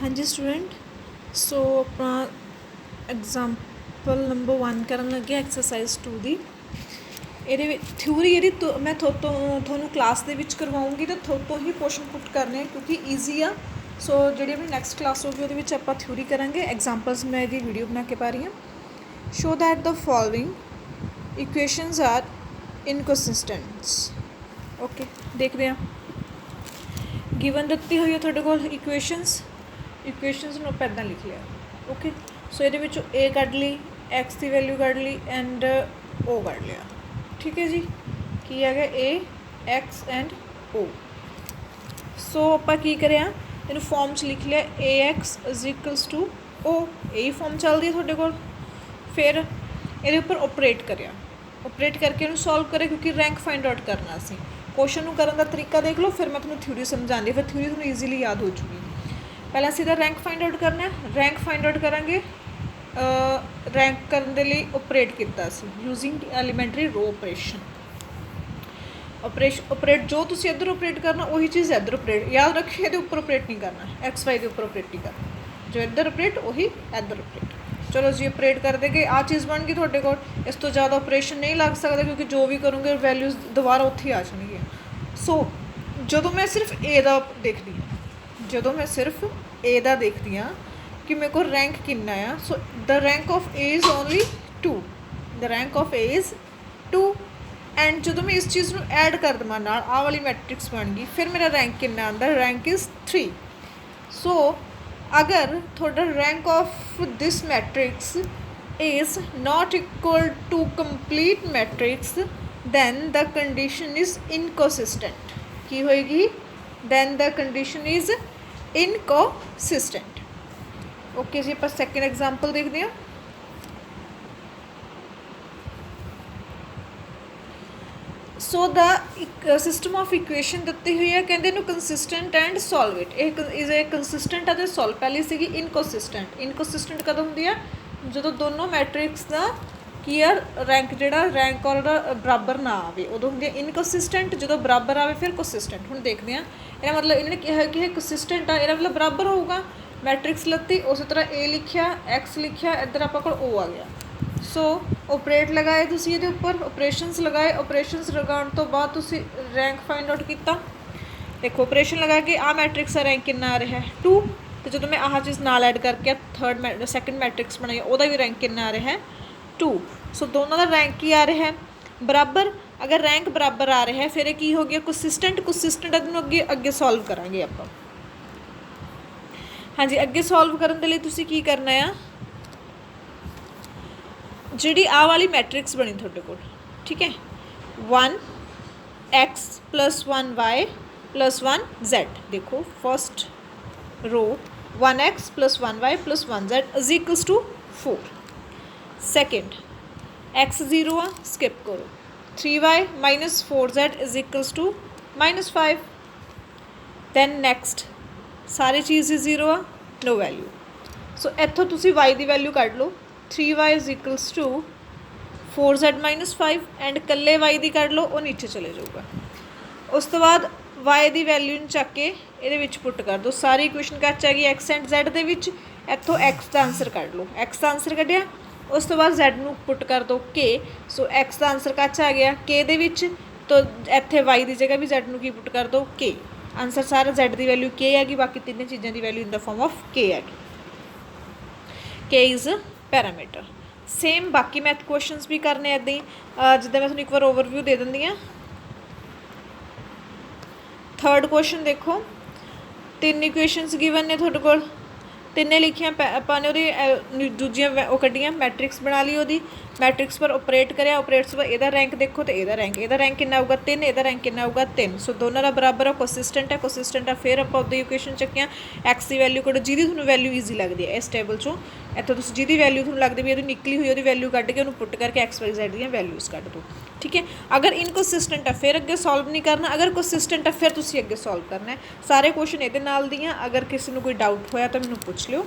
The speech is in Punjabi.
हाँ जी स्टूडेंट, सो अपना एग्जाम्पल नंबर 1 करन लगे एक्सरसाइज 2 ਦੀ ਇਹਦੇ ਥਿਊਰੀ ਇਹਦੀ ਮੈਂ ਤੁਹਾਨੂੰ ਕਲਾਸ ਦੇ ਵਿੱਚ ਕਰਵਾਉਂਗੀ ਤਾਂ ਤੋਂ ਹੀ ਕੁਐਸਚਨ ਪੁੱਟ ਕਰਨੇ ਆ ਕਿਉਂਕਿ ਈਜ਼ੀ ਆ। ਸੋ ਜਿਹੜੀ ਆਪਣੀ ਨੈਕਸਟ ਕਲਾਸ ਹੋਊਗੀ ਉਹਦੇ ਵਿੱਚ ਆਪਾਂ ਥਿਊਰੀ ਕਰਾਂਗੇ। ਐਗਜ਼ਾਮਪਲਸ ਮੈਂ ਇਹਦੀ ਵੀਡੀਓ ਬਣਾ ਕੇ ਪਾ ਰਹੀ ਹਾਂ। Show that the following equations are inconsistents. Okay, ਦੇਖਦੇ ਹਾਂ। ਗਿਵਨ ਦਿੱਤੀ ਹੋਈ ਹੈ ਤੁਹਾਡੇ ਕੋਲ ਇਕੁਏਸ਼ਨਸ ਨੂੰ ਆਪਾਂ ਇੱਦਾਂ ਲਿਖ ਲਿਆ। ਓਕੇ, ਸੋ ਇਹਦੇ ਵਿੱਚੋਂ ਏ ਕੱਢ ਲਈ, ਐਕਸ ਦੀ ਵੈਲਿਊ ਕੱਢ ਲਈ ਐਂਡ ਓ ਕੱਢ ਲਿਆ। ਠੀਕ ਹੈ ਜੀ, ਕੀ ਹੈਗਾ ਏ ਐਕਸ ਐਂਡ ਓ। ਸੋ ਆਪਾਂ ਕੀ ਕਰਿਆ, ਇਹਨੂੰ ਫਾਰਮ 'ਚ ਲਿਖ ਲਿਆ ਏ ਐਕਸ ਇਜ਼ ਇਕੁਅਲਸ ਟੂ ਓ। ਇਹੀ ਫਾਰਮ ਚੱਲਦੀ ਹੈ ਤੁਹਾਡੇ ਕੋਲ। ਫਿਰ ਇਹਦੇ ਉੱਪਰ ਓਪਰੇਟ ਕਰਿਆ, ਓਪਰੇਟ ਕਰਕੇ ਇਹਨੂੰ ਸੋਲਵ ਕਰਿਆ ਕਿਉਂਕਿ ਰੈਂਕ ਫਾਈਂਡ ਆਊਟ ਕਰਨਾ ਸੀ। ਕੁਐਸਚਨ ਨੂੰ ਕਰਨ ਦਾ ਤਰੀਕਾ ਦੇਖ ਲਓ, ਫਿਰ ਮੈਂ ਤੁਹਾਨੂੰ ਥਿਊਰੀ ਸਮਝਾਉਂਦੀ, ਫਿਰ ਥਿਊਰੀ ਤੁਹਾਨੂੰ ਈਜ਼ੀਲੀ ਯਾਦ ਹੋ ਜੂਗੀ। ਪਹਿਲਾਂ ਅਸੀਂ ਇਹਦਾ ਰੈਂਕ ਫਾਈਂਡ ਆਊਟ ਕਰਨਾ। ਰੈਂਕ ਫਾਈਂਡ ਆਊਟ ਕਰਾਂਗੇ, ਰੈਂਕ ਕਰਨ ਦੇ ਲਈ ਓਪਰੇਟ ਕੀਤਾ ਸੀ ਯੂਜ਼ਿੰਗ ਐਲੀਮੈਂਟਰੀ ਰੋ ਆਪਰੇਸ਼ਨ। ਓਪਰੇਟ ਜੋ ਤੁਸੀਂ ਇੱਧਰ ਓਪਰੇਟ ਕਰਨਾ ਉਹੀ ਚੀਜ਼ ਇੱਧਰ ਓਪਰੇਟ, ਯਾਦ ਰੱਖਿਓ ਇਹਦੇ ਉੱਪਰ ਓਪਰੇਟ ਨਹੀਂ ਕਰਨਾ, ਐਕਸ ਵਾਈ ਦੇ ਉੱਪਰ ਓਪਰੇਟ ਨਹੀਂ ਕਰਨਾ। ਜੋ ਇੱਧਰ ਓਪਰੇਟ ਉਹੀ ਇੱਧਰ ਓਪਰੇਟ। ਚਲੋ ਜੀ, ਓਪਰੇਟ ਕਰ ਦੇਗੇ, ਆਹ ਚੀਜ਼ ਬਣ ਗਈ ਤੁਹਾਡੇ ਕੋਲ। ਇਸ ਤੋਂ ਜ਼ਿਆਦਾ ਓਪਰੇਸ਼ਨ ਨਹੀਂ ਲੱਗ ਸਕਦਾ ਕਿਉਂਕਿ ਜੋ ਵੀ ਕਰੋਗੇ ਵੈਲਿਊਜ਼ ਦੁਬਾਰਾ ਉੱਥੇ ਆ ਜਾਣਗੀਆਂ। ਸੋ ਜਦੋਂ ਮੈਂ ਸਿਰਫ ਏ ਦਾ ਦੇਖਦੀ ਹਾਂ, ਕਿ ਮੇਰੇ ਕੋਲ ਰੈਂਕ ਕਿੰਨਾ ਆ। So the rank of A is only 2 and ਜਦੋਂ ਮੈਂ ਇਸ ਚੀਜ਼ ਨੂੰ ਐਡ ਕਰ ਦੇਵਾਂ ਨਾਲ, ਆਹ ਵਾਲੀ ਮੈਟ੍ਰਿਕਸ ਬਣ ਗਈ, ਫਿਰ ਮੇਰਾ ਰੈਂਕ ਕਿੰਨਾ ਆਉਂਦਾ, ਰੈਂਕ ਇਜ਼ 3। ਸੋ ਅਗਰ ਤੁਹਾਡਾ rank of this matrix is not equal to complete matrix, then the condition is inconsistent। ਕੀ ਹੋਏਗੀ? then the condition is inconsistent। Okay ਜੀ, ਆਪਾਂ ਸੈਕਿੰਡ ਐਗਜ਼ਾਮਪਲ ਦੇਖਦੇ ਹਾਂ। ਸੋ ਦਾ ਸਿਸਟਮ ਆਫ ਇਕੁਏਸ਼ਨ ਦਿੱਤੀ ਹੋਈ ਹੈ, ਕਹਿੰਦੇ ਇਹਨੂੰ ਕੰਸਿਸਟੈਂਟ ਐਂਡ ਸੋਲਵ ਇਟ। ਇਹ ਇਜ਼ ਏ ਕੰਸਿਸਟੈਂਟ ਅਤੇ ਸੋਲਵ। ਪਹਿਲੀ ਸੀਗੀ ਇਨਕਨਸਿਸਟੈਂਟ ਕਦੋਂ ਹੁੰਦੀ ਆ? ਜਦੋਂ ਦੋਨੋਂ ਮੈਟ੍ਰਿਕਸ ਦਾ ਕੀ ਆ ਰੈਂਕ, ਜਿਹੜਾ ਰੈਂਕ ਔਰ ਬਰਾਬਰ ਨਾ ਆਵੇ, ਉਦੋਂ ਹੁੰਦੀ ਹੈ ਇਨਕਨਸਿਸਟੈਂਟ। ਜਦੋਂ ਬਰਾਬਰ ਆਵੇ ਫਿਰ ਕੰਸਿਸਟੈਂਟ। ਹੁਣ ਦੇਖਦੇ ਹਾਂ, ਇਹਦਾ ਮਤਲਬ ਇਹਨਾਂ ਨੇ ਕਿਹਾ ਕਿ ਇਹ ਕੰਸਿਸਟੈਂਟ ਆ, ਇਹਦਾ ਮਤਲਬ ਬਰਾਬਰ ਹੋਊਗਾ। ਮੈਟ੍ਰਿਕਸ ਲੱਤੀ, ਉਸੇ ਤਰ੍ਹਾਂ ਏ ਲਿਖਿਆ, ਐਕਸ ਲਿਖਿਆ, ਇੱਧਰ ਆਪਾਂ ਕੋਲ ਓ ਆ ਗਿਆ। ਸੋ ਓਪਰੇਟ ਲਗਾਏ ਤੁਸੀਂ ਇਹਦੇ ਉੱਪਰ, ਓਪਰੇਸ਼ਨਸ ਲਗਾਏ। ਓਪਰੇਸ਼ਨਸ ਲਗਾਉਣ ਤੋਂ ਬਾਅਦ ਤੁਸੀਂ ਰੈਂਕ ਫਾਈਂਡ ਆਊਟ ਕੀਤਾ। ਦੇਖੋ, ਓਪਰੇਸ਼ਨ ਲਗਾ ਕੇ ਆਹ ਮੈਟ੍ਰਿਕਸ ਦਾ ਰੈਂਕ ਕਿੰਨਾ ਆ ਰਿਹਾ, 2। ਅਤੇ ਜਦੋਂ ਮੈਂ ਆਹ ਚੀਜ਼ ਨਾਲ ਐਡ ਕਰਕੇ ਸੈਕਿੰਡ ਮੈਟ੍ਰਿਕਸ ਬਣਾਈ, ਉਹਦਾ ਵੀ ਰੈਂਕ ਕਿੰਨਾ ਆ ਰਿਹਾ, 2। ਸੋ ਦੋਨਾਂ ਦਾ ਰੈਂਕ ਕੀ ਆ ਰਿਹਾ, ਬਰਾਬਰ। ਅਗਰ ਰੈਂਕ ਬਰਾਬਰ ਆ ਰਿਹਾ ਫਿਰ ਇਹ ਕੀ ਹੋ ਗਿਆ, ਕੰਸਿਸਟੈਂਟ ਇਹਨੂੰ ਅੱਗੇ ਸੋਲਵ ਕਰਾਂਗੇ ਆਪਾਂ। ਹਾਂਜੀ, ਅੱਗੇ ਸੋਲਵ ਕਰਨ ਦੇ ਲਈ ਤੁਸੀਂ ਕੀ ਕਰਨਾ ਆ, ਜਿਹੜੀ ਆਹ ਵਾਲੀ ਮੈਟ੍ਰਿਕਸ ਬਣੀ ਤੁਹਾਡੇ ਕੋਲ, ਠੀਕ ਹੈ, 1x + 1y + 1z। ਦੇਖੋ ਫਸਟ ਰੋ 1x + 1y + 1z is equals to 4। Second x 0 ਆ, ਸਕਿਪ ਕਰੋ। 3y - 4z is equals to -5। Then next ਸਾਰੀ ਚੀਜ਼ 0 ਆ, ਨੋ ਵੈਲਿਊ। ਸੋ ਇੱਥੋਂ ਤੁਸੀਂ y ਦੀ ਵੈਲਿਊ ਕੱਢ ਲਓ। 3y is equals to 4z - 5 and ਇਕੱਲੇ y ਦੀ ਕੱਢ ਲਓ, ਉਹ ਨੀਚੇ ਚਲੇ ਜਾਊਗਾ। ਉਸ ਤੋਂ ਬਾਅਦ y ਦੀ ਵੈਲਿਊ ਨੂੰ ਚੱਕ ਕੇ ਇਹਦੇ ਵਿੱਚ ਪੁੱਟ ਕਰ ਦਿਓ। ਸਾਰੀ ਇਕੁਏਸ਼ਨ ਕੱਚ ਆ ਗਈ x ਐਂਡ z ਦੇ ਵਿੱਚ। ਇੱਥੋਂ x ਦਾ ਆਨਸਰ ਕੱਢ ਲਓ, x ਦਾ ਆਨਸਰ ਕੱਢਿਆ। ਉਸ ਤੋਂ ਬਾਅਦ z ਨੂੰ ਪੁੱਟ ਕਰ ਦਿਓ k। ਸੋ x ਦਾ ਆਨਸਰ ਕੱਚ ਆ ਗਿਆ k ਦੇ ਵਿੱਚ, ਤਾਂ ਇੱਥੇ y ਦੀ ਜਗ੍ਹਾ ਵੀ z ਨੂੰ ਕੀ ਪੁੱਟ ਕਰ ਦਿਓ, k। ਆਨਸਰ ਸਾਰਾ z ਦੀ ਵੈਲਿਊ k ਹੈਗੀ, ਬਾਕੀ ਤਿੰਨੇ ਚੀਜ਼ਾਂ ਦੀ value in the farm of k ਹੈਗੀ। k is parameter. ਸੇਮ ਬਾਕੀ ਮੈਥ ਕੁਐਸਚਨਸ ਵੀ ਕਰਨੇ ਇੱਦਾਂ ਹੀ, ਜਿੱਦਾਂ ਮੈਂ ਤੁਹਾਨੂੰ ਇੱਕ ਵਾਰ ਓਵਰਵਿਊ ਦੇ ਦਿੰਦੀ ਹਾਂ। ਥਰਡ ਕੁਐਸਚਨ ਦੇਖੋ, 3 ਇਕੁਏਸ਼ਨਸ ਗਿਵਨ ਨੇ ਤੁਹਾਡੇ ਕੋਲ, ਤਿੰਨੇ ਲਿਖੀਆਂ ਆਪਾਂ ਨੇ। ਉਹਦੀ ਦੂਜੀਆਂ ਉਹ ਕੱਢੀਆਂ, ਮੈਟ੍ਰਿਕਸ ਬਣਾ ਲਈ ਉਹਦੀ। ਮੈਟ੍ਰਿਕਸ ਪਰ ਓਪਰੇਟ ਕਰਿਆ, ਓਪਰੇਟਸ ਪਰ ਇਹਦਾ ਰੈਂਕ ਦੇਖੋ ਅਤੇ ਇਹਦਾ ਰੈਂਕ ਕਿੰਨਾ ਆਊਗਾ, 3। ਇਹਦਾ ਰੈਂਕ ਕਿੰਨਾ ਆਊਗਾ, 3। ਸੋ ਦੋਨਾਂ ਦਾ ਬਰਾਬਰ ਆ, ਕੰਸਿਸਟੈਂਟ ਹੈ। ਫਿਰ ਆਪਾਂ ਉਹਦੀ ਇਕੁਏਸ਼ਨ ਚੱਕੀਆਂ, ਐਕਸ ਦੀ ਵੈਲਿਊ ਕੱਢੋ, ਜਿਹਦੀ ਤੁਹਾਨੂੰ ਵੈਲਿਊ ਈਜ਼ੀ ਲੱਗਦੀ ਹੈ ਇਸ ਟੇਬਲ 'ਚੋਂ। ਇੱਥੋਂ ਤੁਸੀਂ ਜਿਹਦੀ ਵੈਲਿਊ ਤੁਹਾਨੂੰ ਲੱਗਦੀ ਵੀ ਉਹਦੀ ਨਿਕਲੀ ਹੋਈ, ਉਹਦੀ ਵੈਲਿਊ ਕੱਢ ਕੇ ਉਹਨੂੰ ਪੁੱਟ ਕਰਕੇ ਐਕਸ ਵਾਈ ਜ਼ੈਡ ਦੀਆਂ ਵੈਲਿਊਜ਼ ਕੱਢ ਦਿਓ। ਠੀਕ ਹੈ, ਅਗਰ ਇਨਕਨਸਿਸਟੈਂਟ ਹੈ ਫਿਰ ਅੱਗੇ ਸੋਲਵ ਨਹੀਂ ਕਰਨਾ, ਅਗਰ ਕੰਸਿਸਟੈਂਟ ਹੈ ਫਿਰ ਤੁਸੀਂ ਅੱਗੇ ਸੋਲਵ ਕਰਨਾ ਹੈ। ਸਾਰੇ ਕੁਐਸਚਨ ਇਹਦੇ ਨਾਲ ਦੀਆਂ। ਅਗਰ ਕਿਸੇ ਨੂੰ ਕੋਈ ਡਾਊਟ ਹੋਇਆ ਤਾਂ ਮੈਨੂੰ ਪੁੱਛ ਲਿਓ।